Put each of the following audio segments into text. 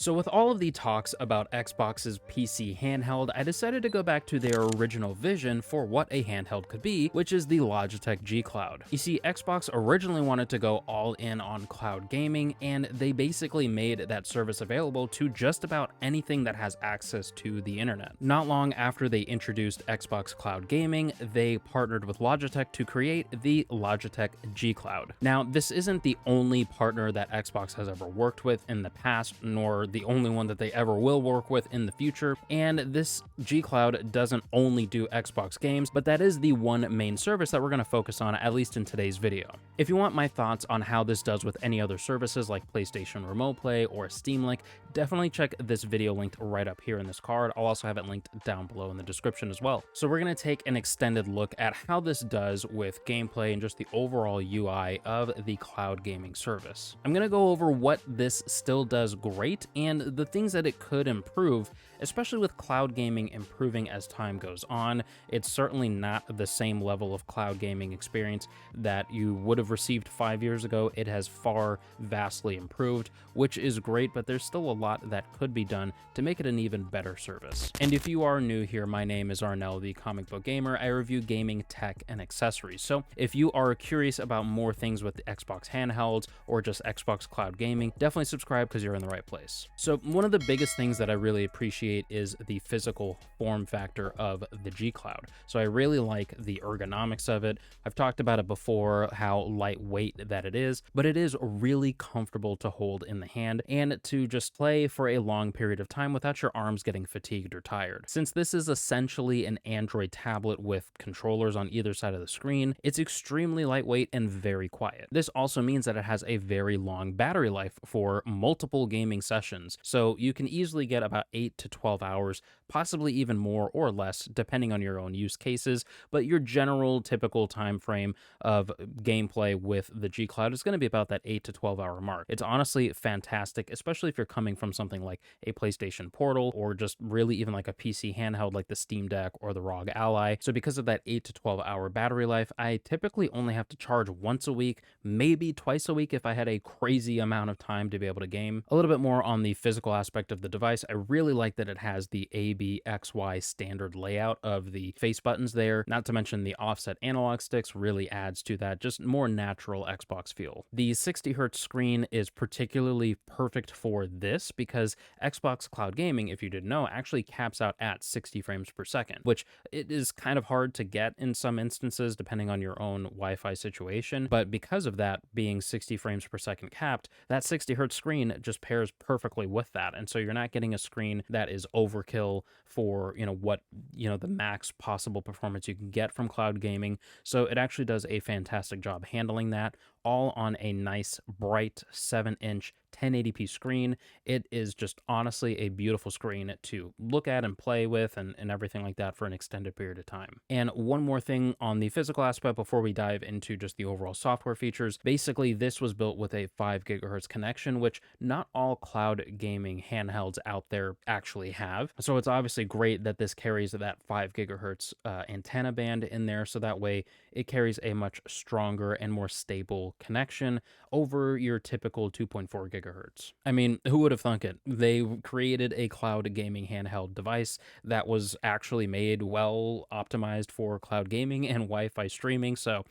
So with all of the talks about Xbox's PC handheld, I decided to go back to their original vision for what a handheld could be, which is the Logitech G Cloud. You see, Xbox originally wanted to go all in on cloud gaming, and they basically made that service available to just about anything that has access to the internet. Not long after they introduced Xbox Cloud Gaming, they partnered with Logitech to create the Logitech G Cloud. Now, this isn't the only partner that Xbox has ever worked with in the past, nor the only one that they ever will work with in the future, and this G Cloud doesn't only do Xbox games, but that is the one main service that we're going to focus on, at least in today's video. If you want my thoughts on how this does with any other services like PlayStation Remote Play or Steam Link, definitely check this video linked right up here in this card. I'll also have it linked down below in the description as well. So we're going to take an extended look at how this does with gameplay and just the overall UI of the cloud gaming service. I'm going to go over what this still does great and the things that it could improve, especially with cloud gaming improving as time goes on. It's certainly not the same level of cloud gaming experience that you would have received 5 years ago. It has far vastly improved, which is great, but there's still a lot that could be done to make it an even better service. And if you are new here, my name is Arnell, the comic book gamer. I review gaming, tech, and accessories. So if you are curious about more things with the Xbox handhelds or just Xbox cloud gaming, definitely subscribe because you're in the right place. So one of the biggest things that I really appreciate is the physical form factor of the G Cloud. So I really like the ergonomics of it. I've talked about it before, how lightweight that it is, but it is really comfortable to hold in the hand and to just play for a long period of time without your arms getting fatigued or tired. Since this is essentially an Android tablet with controllers on either side of the screen, it's extremely lightweight and very quiet. This also means that it has a very long battery life for multiple gaming sessions. So you can easily get about 8 to 12 hours, possibly even more or less, depending on your own use cases. But your general typical time frame of gameplay with the G Cloud is going to be about that 8 to 12 hour mark. It's honestly fantastic, especially if you're coming from something like a PlayStation Portal or just really even like a PC handheld like the Steam Deck or the ROG Ally. So because of that 8 to 12 hour battery life, I typically only have to charge once a week, maybe twice a week if I had a crazy amount of time to be able to game. A little bit more on the physical aspect of the device. I really like that it has the ABXY standard layout of the face buttons there, not to mention the offset analog sticks really adds to that just more natural Xbox feel. The 60 hertz screen is particularly perfect for this because Xbox Cloud Gaming, if you didn't know, actually caps out at 60 frames per second, which it is kind of hard to get in some instances depending on your own Wi-Fi situation. But because of that being 60 frames per second capped, that 60 hertz screen just pairs perfectly with that. And so you're not getting a screen that is overkill for, the max possible performance you can get from cloud gaming. So it actually does a fantastic job handling that, all on a nice bright 7-inch 1080p screen. It is just honestly a beautiful screen to look at and play with and everything like that for an extended period of time. And one more thing on the physical aspect before we dive into just the overall software features. Basically, this was built with a 5 gigahertz connection, which not all cloud gaming handhelds out there actually have. So it's obviously great that this carries that 5 gigahertz antenna band in there, so that way it carries a much stronger and more stable connection over your typical 2.4 gigahertz. I mean, who would have thunk it? They created a cloud gaming handheld device that was actually made well optimized for cloud gaming and Wi-Fi streaming, so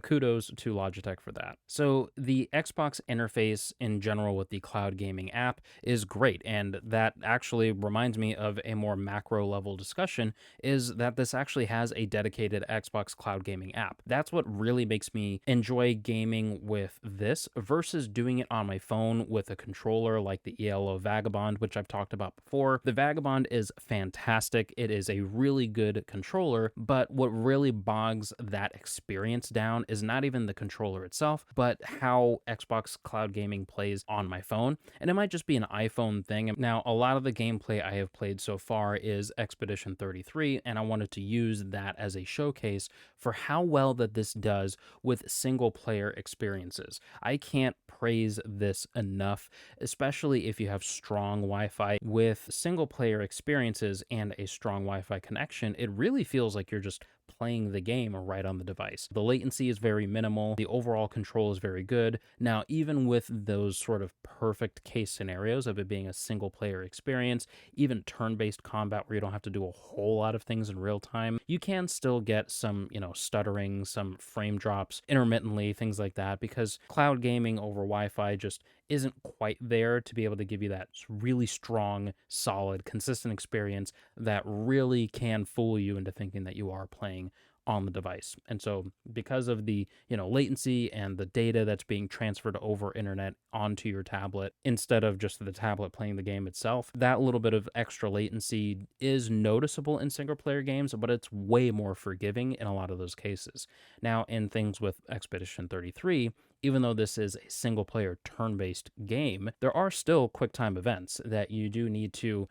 kudos to Logitech for that. So the Xbox interface in general with the cloud gaming app is great, and that actually reminds me of a more macro level discussion, is that this actually has a dedicated Xbox cloud gaming app. That's what really makes me enjoy gaming with this versus doing it on my phone with a controller like the ELO Vagabond, which I've talked about before. The Vagabond is fantastic. It is a really good controller, but what really bogs that experience down is not even the controller itself, but how Xbox Cloud Gaming plays on my phone. And it might just be an iPhone thing. Now, a lot of the gameplay I have played so far is Expedition 33, and I wanted to use that as a showcase for how well that this does with single player experiences. I can't praise this enough, especially if you have strong Wi-Fi. With single player experiences and a strong Wi-Fi connection, it really feels like you're just playing the game right on the device. The latency is very minimal. The overall control is very good. Now, even with those sort of perfect case scenarios of it being a single player experience, even turn-based combat where you don't have to do a whole lot of things in real time, you can still get some, stuttering, some frame drops intermittently, things like that, because cloud gaming over Wi-Fi just isn't quite there to be able to give you that really strong, solid, consistent experience that really can fool you into thinking that you are playing on the device. And so because of the, latency and the data that's being transferred over internet onto your tablet instead of just the tablet playing the game itself, that little bit of extra latency is noticeable in single player games, but it's way more forgiving in a lot of those cases. Now, in things with Expedition 33, even though this is a single player turn-based game, there are still quick time events that you do need to,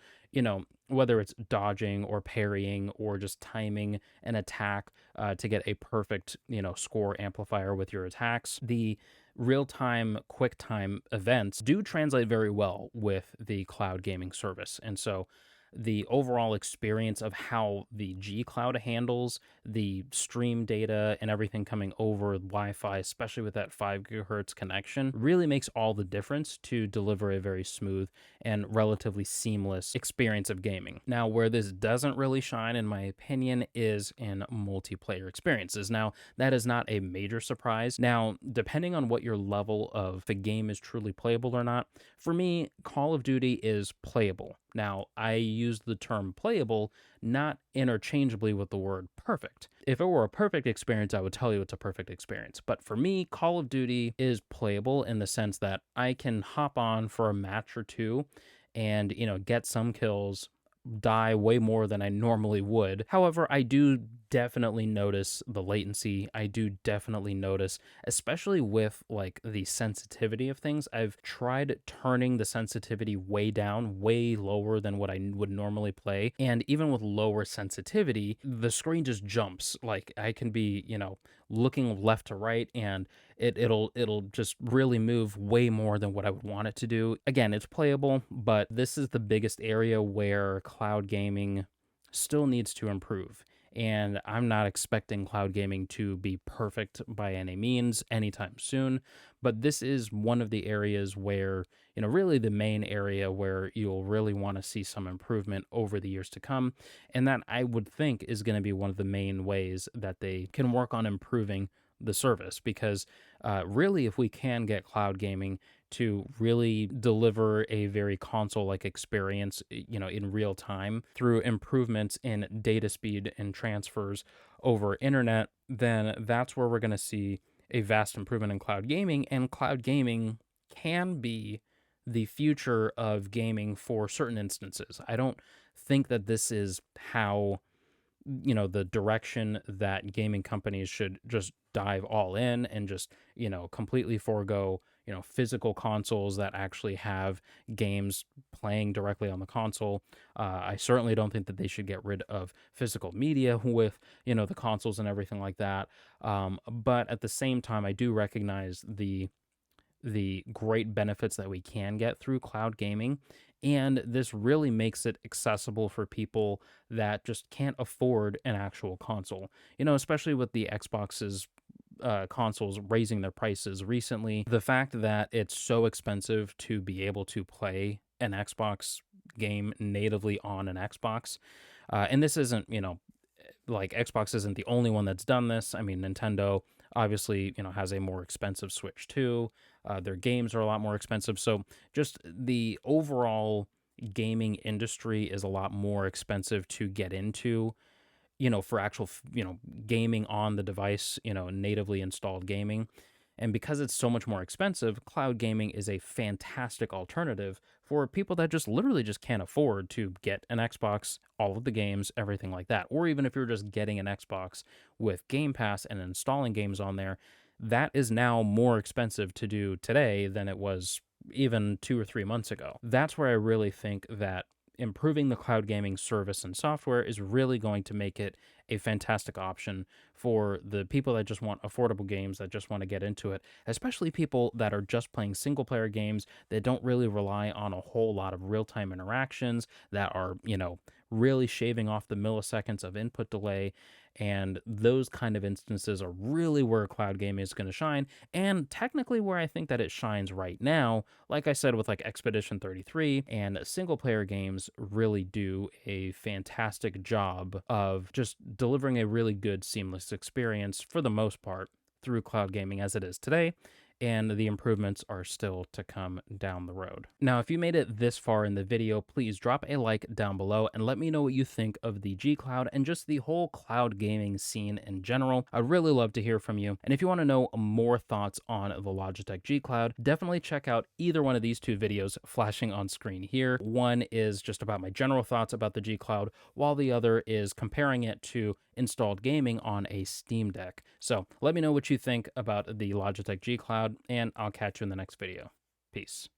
whether it's dodging or parrying or just timing an attack to get a perfect, score amplifier with your attacks. The real-time quick time events do translate very well with the cloud gaming service. And so the overall experience of how the G Cloud handles the stream data and everything coming over Wi-Fi, especially with that 5 gigahertz connection, really makes all the difference to deliver a very smooth and relatively seamless experience of gaming. Now, where this doesn't really shine, in my opinion, is in multiplayer experiences. Now, that is not a major surprise. Now, depending on what your level of the game is truly playable or not, for me, Call of Duty is playable. Now, I use the term playable not interchangeably with the word perfect. If it were a perfect experience, I would tell you it's a perfect experience. But for me, Call of Duty is playable in the sense that I can hop on for a match or two and, get some kills, die way more than I normally would. However, I do definitely notice the latency. I do definitely notice, especially with like the sensitivity of things. I've tried turning the sensitivity way down, way lower than what I would normally play. And even with lower sensitivity, the screen just jumps. Like I can be, looking left to right and it'll just really move way more than what I would want it to do. Again, it's playable, but this is the biggest area where cloud gaming still needs to improve. And I'm not expecting cloud gaming to be perfect by any means anytime soon, but this is one of the areas where, really the main area where you'll really want to see some improvement over the years to come. And that I would think is going to be one of the main ways that they can work on improving the service, because really, if we can get cloud gaming to really deliver a very console-like experience, in real time through improvements in data speed and transfers over internet, then that's where we're going to see a vast improvement in cloud gaming. And cloud gaming can be the future of gaming for certain instances. I don't think that this is how the direction that gaming companies should just dive all in and just, completely forego, physical consoles that actually have games playing directly on the console. I certainly don't think that they should get rid of physical media with, the consoles and everything like that. But at the same time, I do recognize the great benefits that we can get through cloud gaming. And this really makes it accessible for people that just can't afford an actual console, especially with the Xbox's consoles raising their prices recently. The fact that it's so expensive to be able to play an Xbox game natively on an Xbox. And this isn't, like Xbox isn't the only one that's done this. I mean, Nintendo obviously, has a more expensive Switch too. Their games are a lot more expensive. So just the overall gaming industry is a lot more expensive to get into, for actual, gaming on the device, natively installed gaming. And because it's so much more expensive, cloud gaming is a fantastic alternative for people that just literally just can't afford to get an Xbox, all of the games, everything like that. Or even if you're just getting an Xbox with Game Pass and installing games on there, that is now more expensive to do today than it was even 2 or 3 months ago. That's where I really think that improving the cloud gaming service and software is really going to make it a fantastic option for the people that just want affordable games, that just want to get into it, especially people that are just playing single player games that don't really rely on a whole lot of real time interactions, that are, really shaving off the milliseconds of input delay. And those kind of instances are really where cloud gaming is going to shine. And technically, where I think that it shines right now, like I said, with like Expedition 33, and single player games really do a fantastic job of just delivering a really good, seamless experience for the most part through cloud gaming as it is today. And the improvements are still to come down the road. Now, if you made it this far in the video, please drop a like down below and let me know what you think of the G Cloud and just the whole cloud gaming scene in general. I'd really love to hear from you. And if you want to know more thoughts on the Logitech G Cloud, definitely check out either one of these two videos flashing on screen here. One is just about my general thoughts about the G Cloud, while the other is comparing it to installed gaming on a Steam Deck. So let me know what you think about the Logitech G Cloud, and I'll catch you in the next video. Peace.